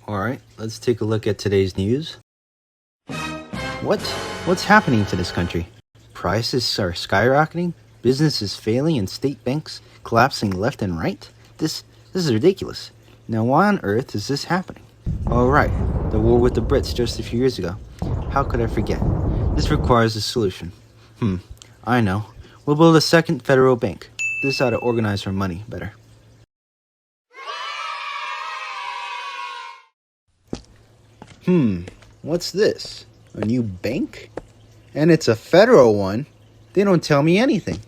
Alright, let's take a look at today's news. What's happening to this country? Prices are skyrocketing, businesses failing, and state banks collapsing left and right? This is ridiculous. Now why on earth is this happening? Alright, the war with the Brits just a few years ago. How could I forget? This requires a solution. I know. We'll build a second federal bank. This ought to organize our money better. What's this? A new bank? And it's a federal one? They don't tell me anything.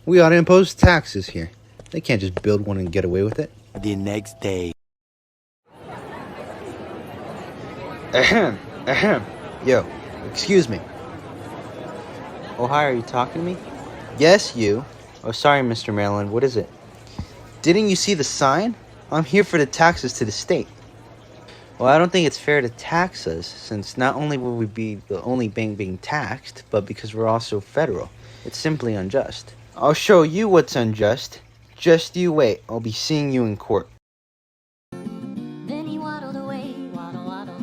We ought to impose taxes here. They can't just build one and get away with it. The next day. Ahem. Yo, excuse me. Oh, hi, are you talking to me? Yes, you. Oh, sorry, Mr. Maryland, what is it? Didn't you see the sign? I'm here for the taxes to the state. Well, I don't think it's fair to tax us, since not only will we be the only bank being taxed, but because we're also federal. It's simply unjust. I'll show you what's unjust. Just you wait, I'll be seeing you in court. Then he waddled away, waddle, waddle.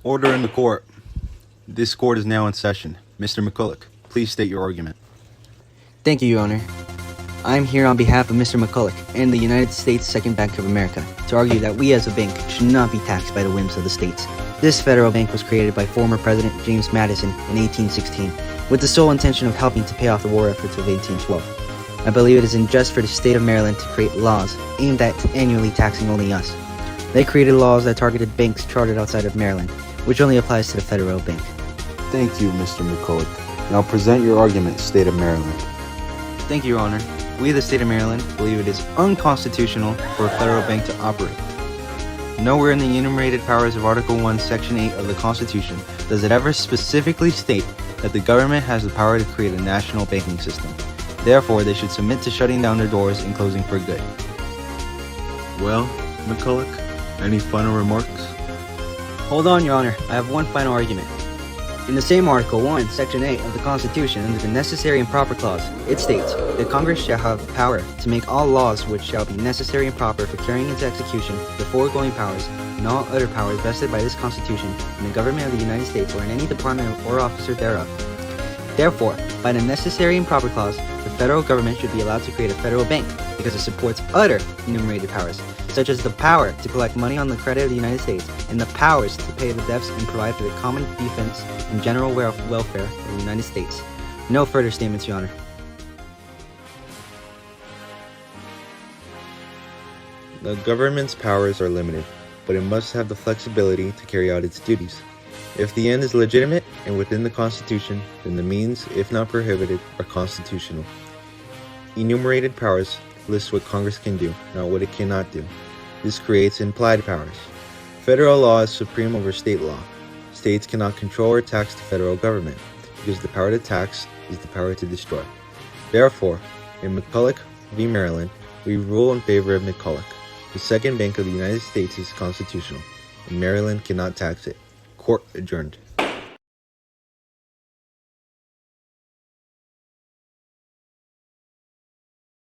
Order in the court. This court is now in session. Mr. McCulloch, please state your argument. Thank you, Your Honor. I'm here on behalf of Mr. McCulloch and the United States Second Bank of America to argue that we as a bank should not be taxed by the whims of the states. This federal bank was created by former President James Madison in 1816 with the sole intention of helping to pay off the war efforts of 1812. I believe it is unjust for the state of Maryland to create laws aimed at annually taxing only us. They created laws that targeted banks chartered outside of Maryland, which only applies to the federal bank. Thank you, Mr. McCulloch. Now present your argument, State of Maryland. Thank you, Your Honor. We, the state of Maryland, believe it is unconstitutional for a federal bank to operate. Nowhere in the enumerated powers of Article 1, Section 8 of the Constitution does it ever specifically state that the government has the power to create a national banking system. Therefore, they should submit to shutting down their doors and closing for good. Well, McCulloch, any final remarks? Hold on, Your Honor. I have one final argument. In the same Article 1, Section 8 of the Constitution, under the Necessary and Proper Clause, it states that Congress shall have power to make all laws which shall be necessary and proper for carrying into execution the foregoing powers and all other powers vested by this Constitution in the government of the United States or in any department or officer thereof. Therefore, by the Necessary and Proper Clause, the federal government should be allowed to create a federal bank because it supports other enumerated powers, such as the power to collect money on the credit of the United States and the powers to pay the debts and provide for the common defense and general welfare of the United States. No further statements, Your Honor. The government's powers are limited, but it must have the flexibility to carry out its duties. If the end is legitimate and within the Constitution, then the means, if not prohibited, are constitutional. Enumerated powers list what Congress can do, not what it cannot do. This creates implied powers. Federal law is supreme over state law. States cannot control or tax the federal government, because the power to tax is the power to destroy. Therefore, in McCulloch v. Maryland, we rule in favor of McCulloch. The Second Bank of the United States is constitutional, and Maryland cannot tax it. Court adjourned.